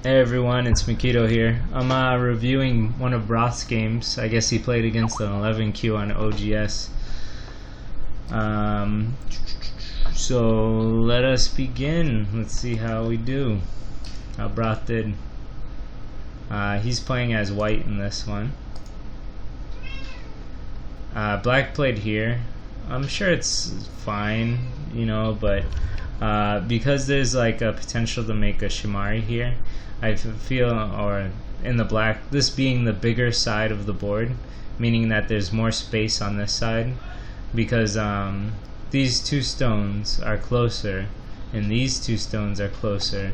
Hey everyone, it's Makito here. I'm reviewing one of Broth's games. I guess he played against an 11Q on OGS. So let us begin. Let's see how we do. How Broth did. He's playing as white in this one. Black played here. I'm sure it's fine, you know, but because there's like a potential to make a Shimari here, I feel, or in the black, this being the bigger side of the board, meaning that there's more space on this side, because these two stones are closer, and these two stones are closer,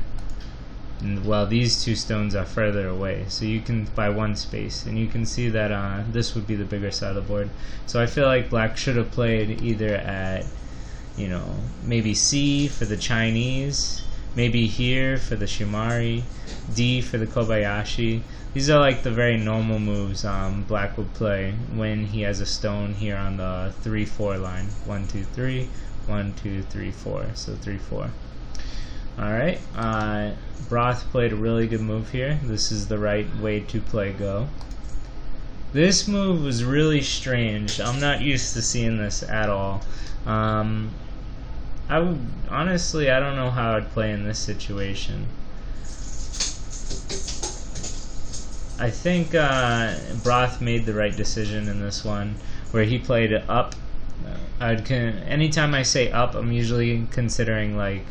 and while these two stones are further away, so you can, by one space, and you can see that this would be the bigger side of the board. So I feel like black should have played either at, you know, maybe C for the Chinese, maybe here for the Shimari, D for the Kobayashi. These are like the very normal moves black would play when he has a stone here on the 3-4 line. 1, 2, 3, 1, 2, 3, 4. So 3, 4. Alright, Broth played a really good move here. This is the right way to play Go. This move was really strange. I'm not used to seeing this at all. I would honestly, I don't know how I'd play in this situation. I think Broth made the right decision in this one, where he played up. Anytime I say up, I'm usually considering like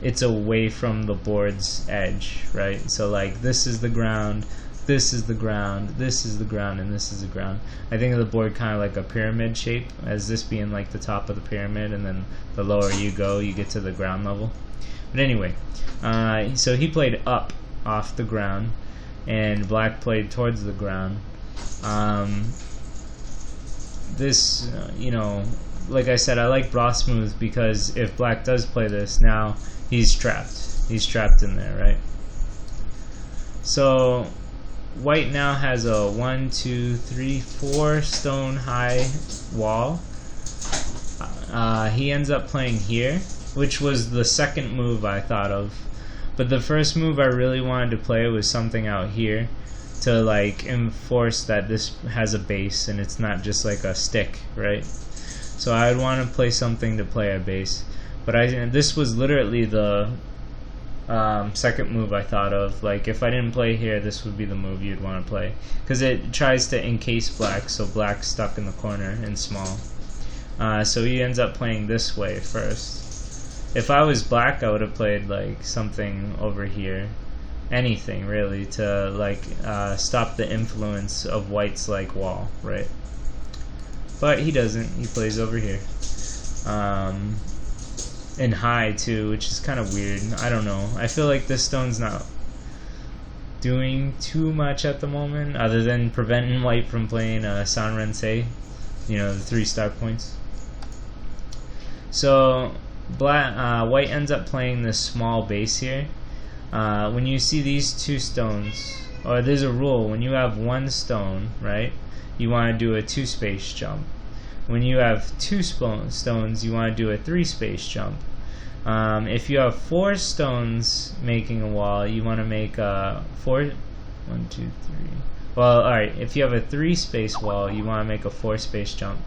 it's away from the board's edge, right? So like this is the ground, this is the ground, this is the ground, and this is the ground. I think of the board kind of like a pyramid shape, as this being like the top of the pyramid, and then the lower you go, you get to the ground level. But anyway, so he played up off the ground, and black played towards the ground. This, you know, like I said, I like Broth's moves because if black does play this, now he's trapped. He's trapped in there, right? So white now has a 1, 2, 3, 4 stone high wall. He ends up playing here, which was the second move I thought of. But the first move I really wanted to play was something out here to like enforce that this has a base and it's not just like a stick, right? So I would want to play something to play a base. But this was literally the second move I thought of. Like if I didn't play here, this would be the move you'd want to play, because it tries to encase black, so black's stuck in the corner and small. So he ends up playing this way first. If I was black, I would have played like something over here, anything really, to like stop the influence of white's like wall, right? But he doesn't. He plays over here. And high too, which is kind of weird. I don't know. I feel like this stone's not doing too much at the moment, other than preventing white from playing Sanrensei, you know, the 3-star points. So white ends up playing this small base here. When you see these two stones, or there's a rule, when you have one stone, right, you want to do a 2-space jump. When you have 2 stones, you want to do a 3-space jump. If you have 4 stones making a wall, you want to make a 1, 2, 3. Well, alright, if you have a 3-space wall, you want to make a 4-space jump.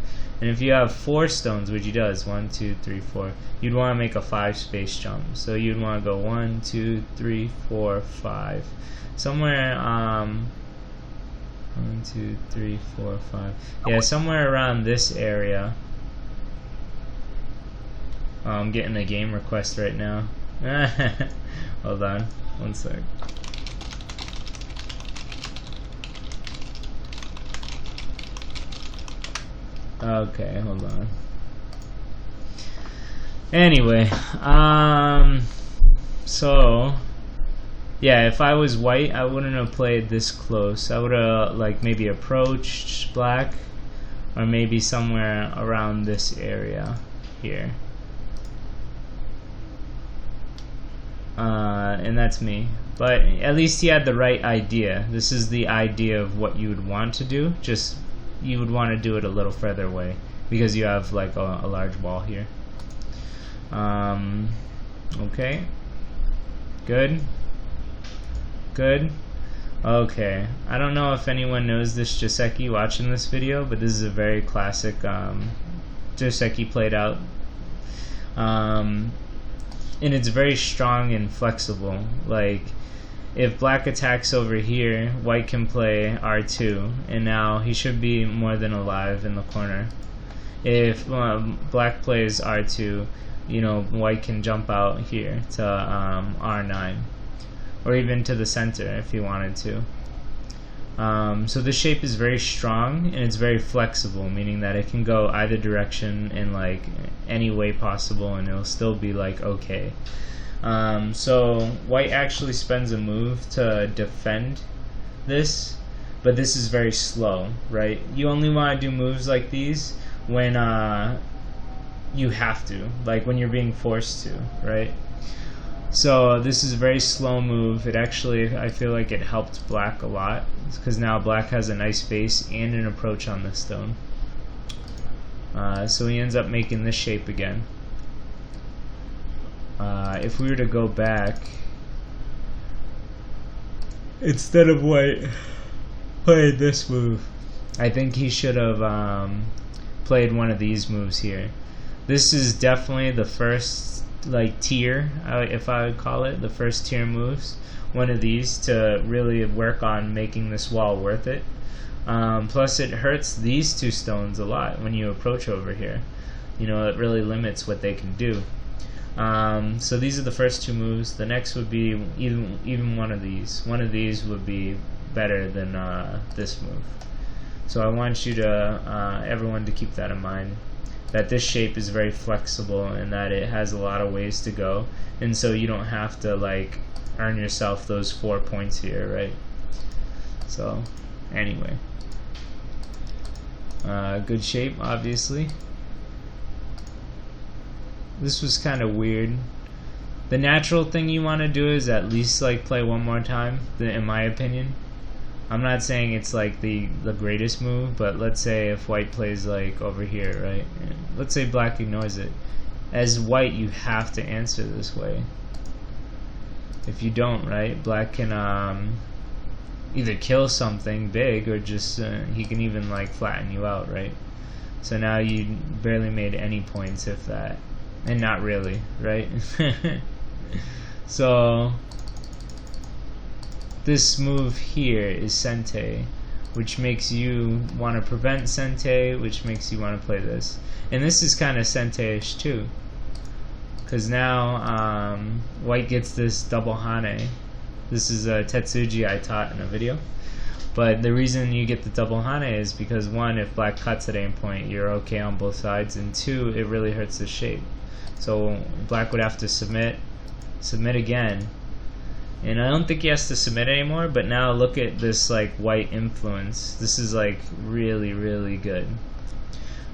And if you have 4 stones, which he does, 1, 2, 3, 4, you'd want to make a 5-space jump. So you'd want to go 1, 2, 3, 4, 5. Somewhere, 1, 2, 3, 4, 5. Yeah, somewhere around this area. I'm getting a game request right now. Hold on, 1 sec. Okay, hold on. Anyway, so yeah, if I was white, I wouldn't have played this close. I would have like maybe approached black, or maybe somewhere around this area here. And that's me. But at least he had the right idea. This is the idea of what you would want to do. Just you would want to do it a little further away because you have like a large wall here. Okay. Good. Good? Okay. I don't know if anyone knows this Joseki watching this video, but this is a very classic Joseki played out. And it's very strong and flexible. Like, if black attacks over here, white can play R2, and now he should be more than alive in the corner. If black plays R2, you know, white can jump out here to R9, or even to the center if he wanted to. So this shape is very strong and it's very flexible, meaning that it can go either direction in like any way possible and it'll still be like okay. So white actually spends a move to defend this, but this is very slow, right? You only want to do moves like these when you have to, like when you're being forced to, right? So this is a very slow move. It actually, I feel like it helped black a lot, because now black has a nice base and an approach on this stone. So he ends up making this shape again. If we were to go back, instead of white playing this move, I think he should have played one of these moves here. This is definitely the first like tier, if I would call it, the first tier moves. One of these to really work on making this wall worth it. Plus it hurts these two stones a lot when you approach over here. You know, it really limits what they can do. So these are the first two moves. The next would be even one of these. One of these would be better than this move. So I want you to everyone to keep that in mind, that this shape is very flexible and that it has a lot of ways to go, and so you don't have to like earn yourself those 4 points here, right? So anyway, good shape, obviously. This was kind of weird. The natural thing you want to do is at least like play one more time, in my opinion. I'm not saying it's like the greatest move, but let's say if white plays like over here, right? Let's say black ignores it. As white, you have to answer this way. If you don't, right, black can either kill something big or just he can even like flatten you out, right? So now you barely made any points, if that, and not really, right? So this move here is Sente, which makes you want to prevent Sente, which makes you want to play this. And this is kind of Sente-ish too, because now white gets this double Hane. This is a Tetsuji I taught in a video. But the reason you get the double Hane is because, one, if black cuts at any point, you're okay on both sides, and two, it really hurts the shape. So black would have to submit again. And I don't think he has to submit anymore, but now look at this like white influence. This is like really, really good.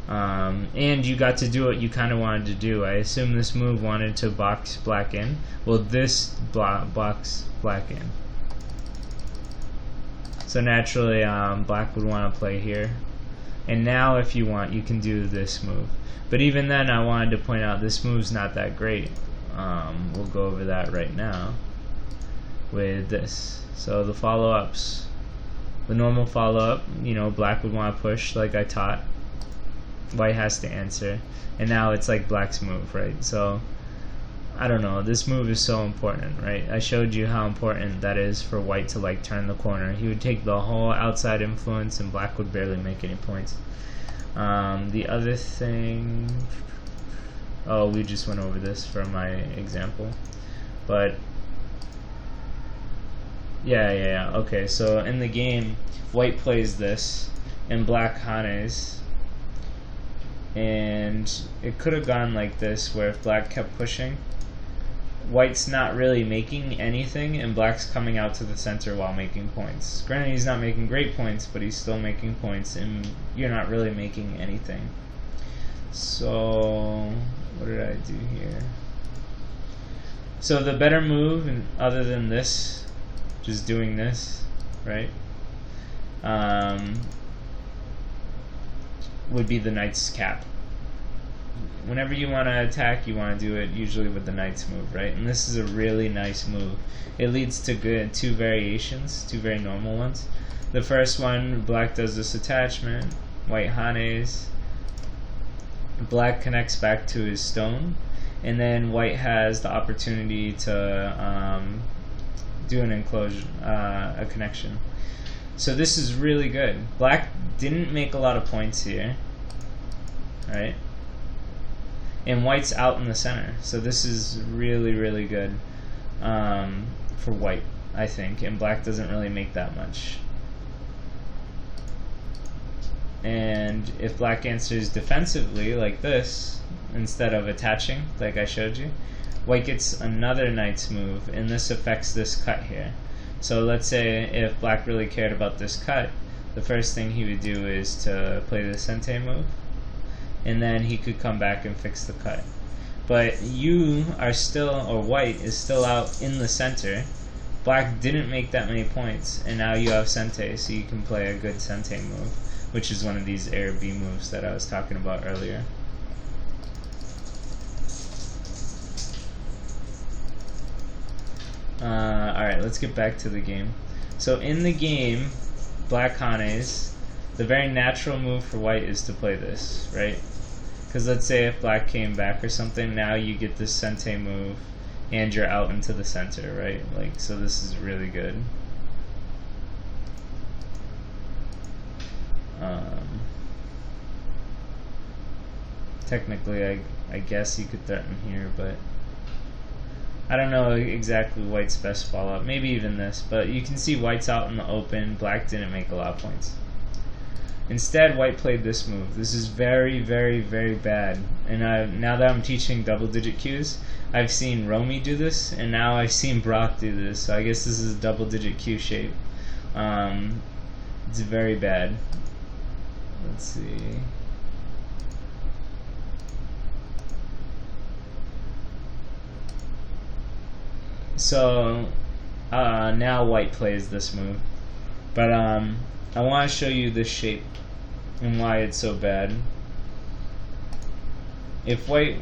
And you got to do what you kind of wanted to do. I assume this move wanted to box black in. Well, this box black in. So naturally, black would want to play here. And now if you want, you can do this move. But even then, I wanted to point out this move's not that great. We'll go over that right now with this. So the follow-ups, the normal follow-up, you know, black would want to push like I taught. White has to answer, and now it's like black's move, right? So I don't know, this move is so important, right? I showed you how important that is for white to like turn the corner. He would take the whole outside influence and black would barely make any points. The other thing, oh, we just went over this for my example, but yeah, okay, so in the game, white plays this and black Hanes, and it could have gone like this, where if black kept pushing, white's not really making anything and black's coming out to the center while making points. Granted, he's not making great points, but he's still making points and you're not really making anything. So what did I do here? So the better move, other than this, just doing this, right, would be the knight's cap. whenever you want to attack, you want to do it usually with the knight's move, right? And this is a really nice move. It leads to two variations, two very normal ones. The first one, black does this attachment, white hanes, black connects back to his stone, and then white has the opportunity to do an enclosure, a connection. So this is really good. Black didn't make a lot of points here, right? And white's out in the center, so this is really, really good for white, I think, and black doesn't really make that much. And if black answers defensively like this, instead of attaching like I showed you, white gets another knight's move, and this affects this cut here. So let's say if black really cared about this cut, the first thing he would do is to play the sente move, and then he could come back and fix the cut. But you are still, or white is still out in the center. Black didn't make that many points, and now you have sente, so you can play a good sente move, which is one of these air B moves that I was talking about earlier. Alright, let's get back to the game. So in the game, black hanes, the very natural move for white is to play this, right? Because let's say if black came back or something, now you get this sente move and you're out into the center, right? Like, so this is really good. Technically, I guess you could threaten here, but I don't know exactly white's best follow-up. Maybe even this, but you can see white's out in the open. Black didn't make a lot of points. Instead, white played this move. This is very, very, very bad. And now that I'm teaching double-digit Qs, I've seen Romy do this, and now I've seen Broth do this. So I guess this is a double-digit Q shape. It's very bad. Let's see. So now white plays this move, but I want to show you this shape and why it's so bad. If white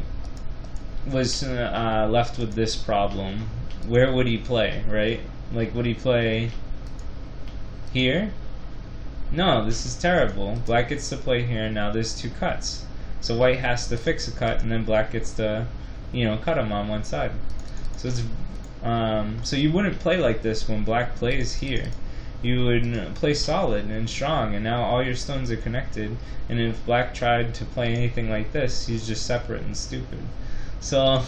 was left with this problem, where would he play, right? Like, would he play here? No, this is terrible. Black gets to play here, and now there's two cuts. So white has to fix a cut, and then black gets to, cut him on one side. So it's so you wouldn't play like this when black plays here. You would play solid and strong, and now all your stones are connected. And if black tried to play anything like this, he's just separate and stupid. So,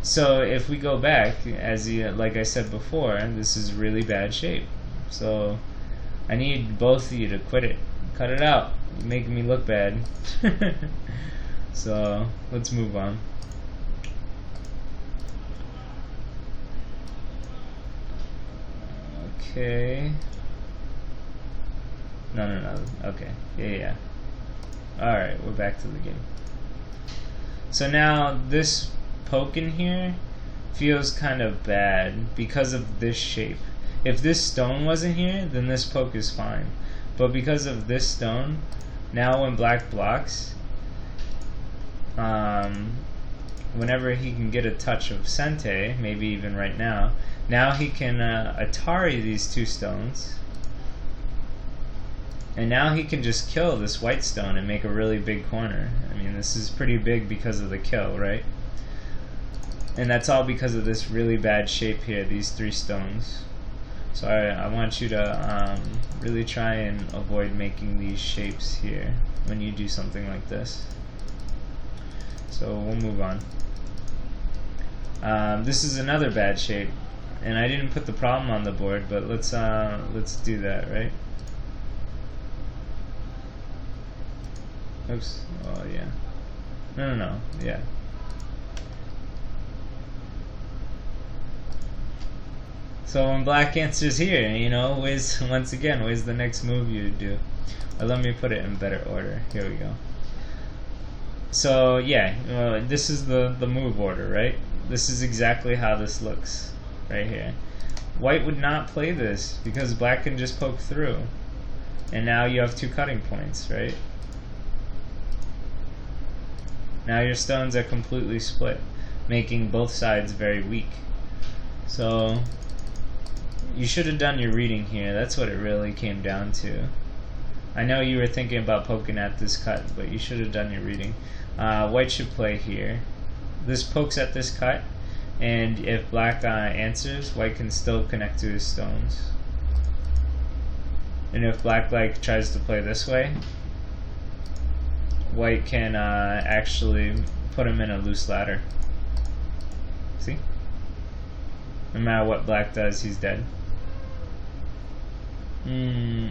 so if we go back, like I said before, this is really bad shape. So I need both of you to quit it. Cut it out. You're making me look bad. So let's move on. Okay. No. Okay. Yeah. Alright, we're back to the game. So now this poke in here feels kind of bad because of this shape. If this stone wasn't here, then this poke is fine. But because of this stone, now when black blocks, whenever he can get a touch of sente, maybe even right now he can Atari these two stones, and now he can just kill this white stone and make a really big corner. I mean, this is pretty big because of the kill, right? And that's all because of this really bad shape here, these three stones. So I want you to really try and avoid making these shapes here when you do something like this. So we'll move on. This is another bad shape, and I didn't put the problem on the board, but let's do that, right? Oops. Oh yeah. No. Yeah. So when black answers here, once again, where's the next move you would do? Or let me put it in better order. Here we go. So yeah, this is the move order, right? This is exactly how this looks right here. White would not play this because black can just poke through. And now you have 2 cutting points, right? Now your stones are completely split, making both sides very weak. So you should have done your reading here. That's what it really came down to. I know you were thinking about poking at this cut, but you should have done your reading. White should play here. This pokes at this cut, and if black answers, white can still connect to his stones. And if black tries to play this way, white can actually put him in a loose ladder. See? No matter what black does, he's dead.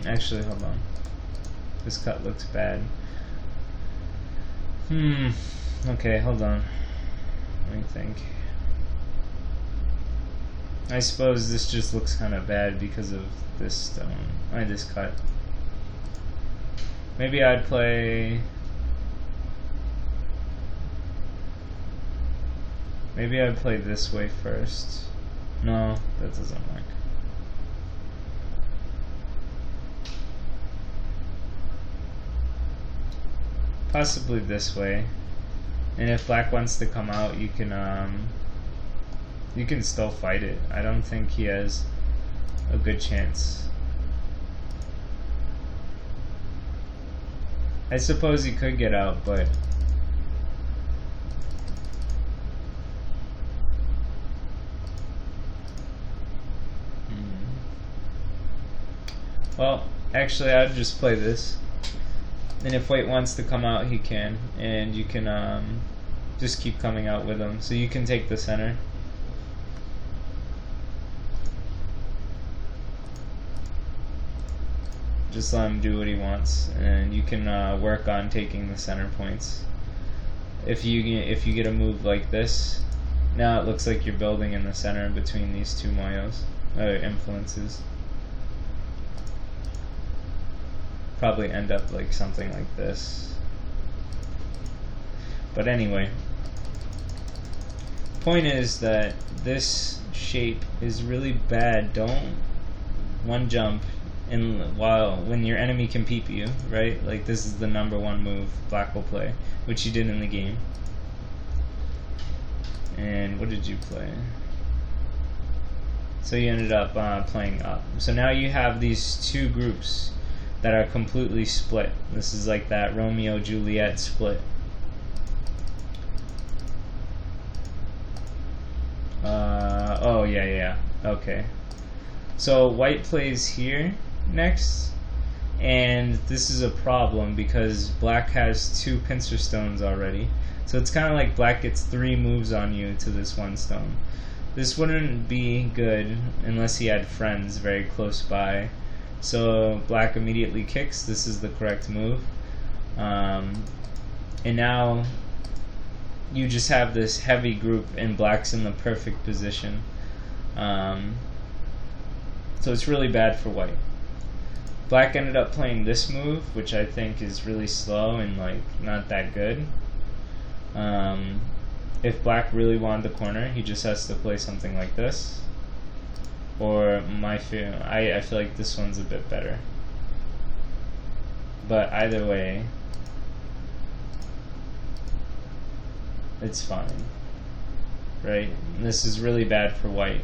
Actually, hold on. This cut looks bad. Okay, hold on. Let me think. I suppose this just looks kind of bad because of this stone. This cut. Maybe I'd play... Maybe I'd play this way first. No, that doesn't work. Possibly this way. And if black wants to come out, you can still fight it. I don't think he has a good chance. I suppose he could get out, but well, actually I'd just play this. And if white wants to come out, he can, and you can just keep coming out with him. So you can take the center. Just let him do what he wants, and you can work on taking the center points. If you get a move like this, now it looks like you're building in the center between these two moyos, influences. Probably end up like something like this. But anyway, point is that this shape is really bad. Don't one jump when your enemy can peep you, right? Like this is the #1 move black will play, which you did in the game. And what did you play? So you ended up playing up. So now you have these two groups that are completely split. This is like that Romeo-Juliet split. Oh yeah, okay. So white plays here next, and this is a problem because black has 2 pincer stones already. So it's kind of like black gets 3 moves on you to this 1 stone. This wouldn't be good unless he had friends very close by. So black immediately kicks. This is the correct move. And now you just have this heavy group and black's in the perfect position. So it's really bad for white. Black ended up playing this move, which I think is really slow and like not that good. If black really wanted the corner, he just has to play something like this. Or I feel like this one's a bit better. But either way, it's fine, right? And this is really bad for white.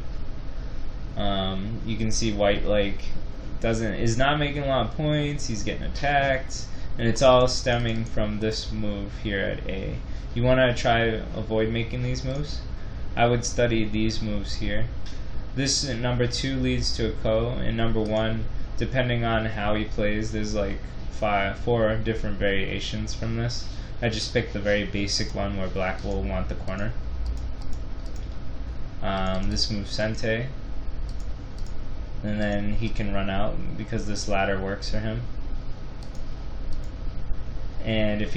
You can see white is not making a lot of points. He's getting attacked, and it's all stemming from this move here at A. You want to try avoid making these moves. I would study these moves here. This #2 leads to a ko, and #1, depending on how he plays, there's like 4 different variations from this. I just picked the very basic one where black will want the corner. This move sente, and then he can run out because this ladder works for him. And if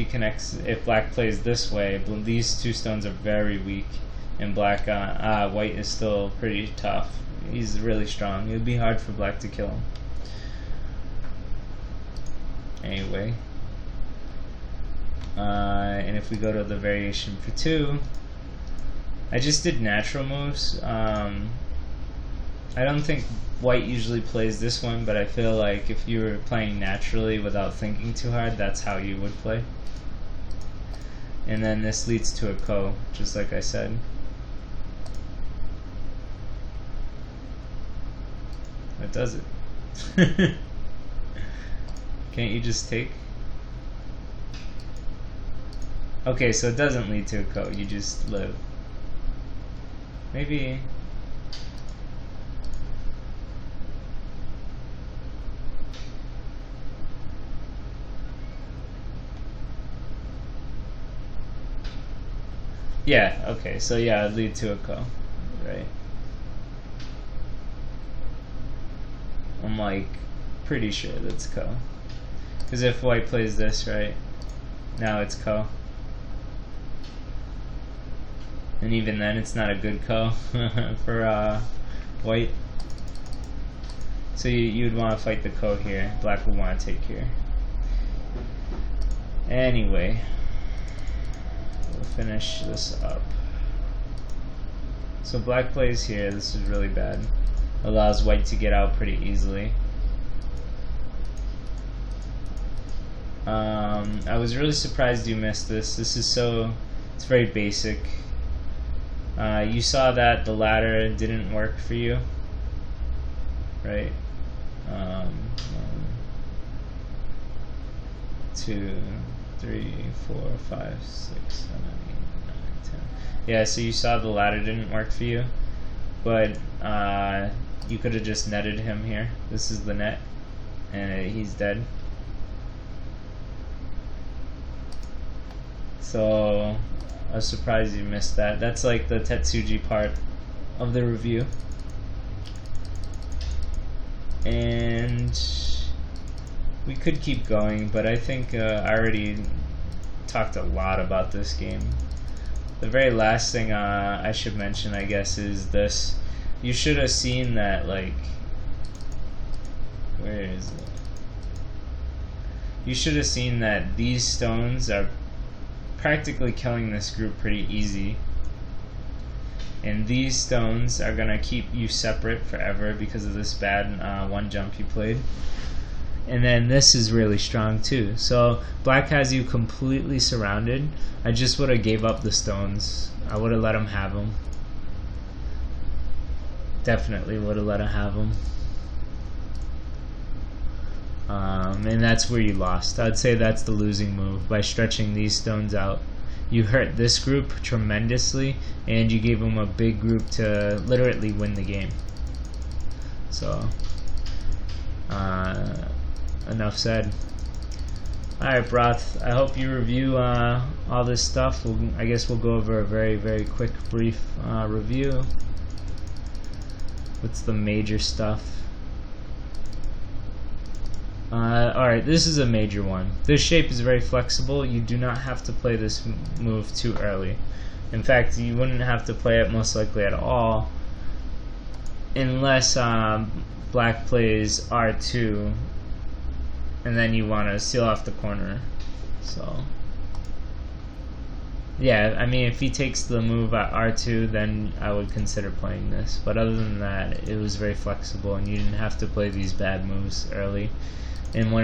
black plays this way, these 2 stones are very weak. And white is still pretty tough. He's really strong. It would be hard for black to kill him. Anyway. And if we go to the variation for 2, I just did natural moves. I I don't think white usually plays this one, but I feel like if you were playing naturally without thinking too hard, that's how you would play. And then this leads to a ko, just like I said. That does it. Can't you just take? Okay, so it doesn't lead to a ko, you just live. Maybe... Yeah, okay, so yeah, it'd lead to a ko, right? I'm like pretty sure that's ko. Because if white plays this, right, now it's ko. And even then it's not a good ko for white. So you'd want to fight the ko here. Black would want to take here. Anyway, we'll finish this up. So black plays here. This is really bad. Allows white to get out pretty easily. I was really surprised you missed this. This is it's very basic. You saw that the ladder didn't work for you, right? 1, 2, 3, 4, 5, 6, 7, 8, 9, 10. Yeah, so you saw the ladder didn't work for you, but you could have just netted him here. This is the net, and he's dead. So I was surprised you missed that. That's like the Tetsuji part of the review. And we could keep going, but I think I already talked a lot about this game. The very last thing I should mention, I guess, is this. You should have seen that, like, where is it? You should have seen that these stones are practically killing this group pretty easy. And these stones are gonna keep you separate forever because of this bad one jump you played. And then this is really strong too. So black has you completely surrounded. I just would have gave up the stones. I would have let him have them. Definitely would have let him have them. And that's where you lost. I'd say that's the losing move, by stretching these stones out. You hurt this group tremendously, and you gave them a big group to literally win the game. So, enough said. Alright, Broth, I hope you review all this stuff. I guess we'll go over a very, very quick, brief review. What's the major stuff? Alright, this is a major one. This shape is very flexible. You do not have to play this move too early. In fact, you wouldn't have to play it most likely at all unless black plays R2 and then you want to seal off the corner. So yeah, I mean, if he takes the move at R2, then I would consider playing this. But other than that, it was very flexible, and you didn't have to play these bad moves early. And when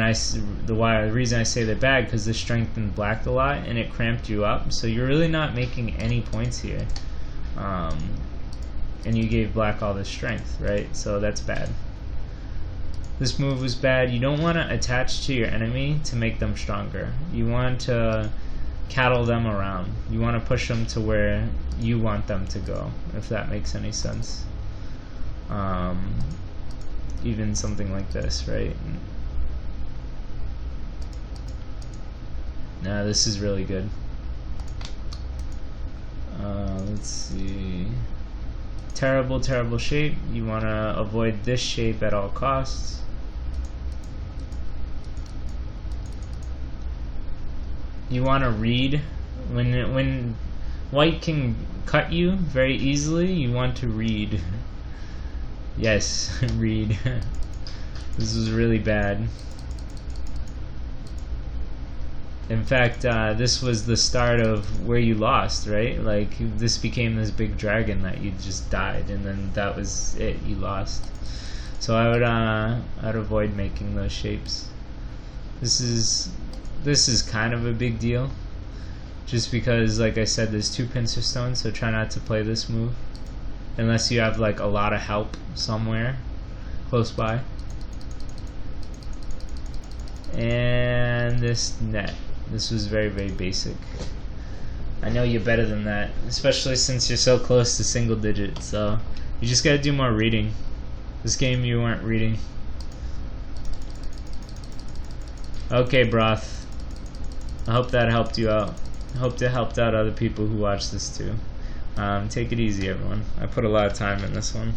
the reason I say they're bad, because this strengthened black a lot, and it cramped you up. So you're really not making any points here. And you gave black all this strength, right? So that's bad. This move was bad. You don't want to attach to your enemy to make them stronger. You want to cattle them around. You want to push them to where you want them to go, if that makes any sense. Even something like this, right? Now this is really good. Let's see. Terrible, terrible shape. You want to avoid this shape at all costs. You want to read. When white can cut you very easily, you want to read. Yes, read. This is really bad. In fact, this was the start of where you lost, right? Like, this became this big dragon that you just died, and then that was it. You lost. So I'd avoid making those shapes. This is kind of a big deal, just because, like I said, there's 2 pincer stones. So try not to play this move unless you have like a lot of help somewhere close by. And this net. This was very, very basic. I know you're better than that, especially since you're so close to single digits. So you just gotta do more reading. This game you weren't reading. Okay, Broth. I hope that helped you out. I hope it helped out other people who watch this too. Take it easy, everyone. I put a lot of time in this one.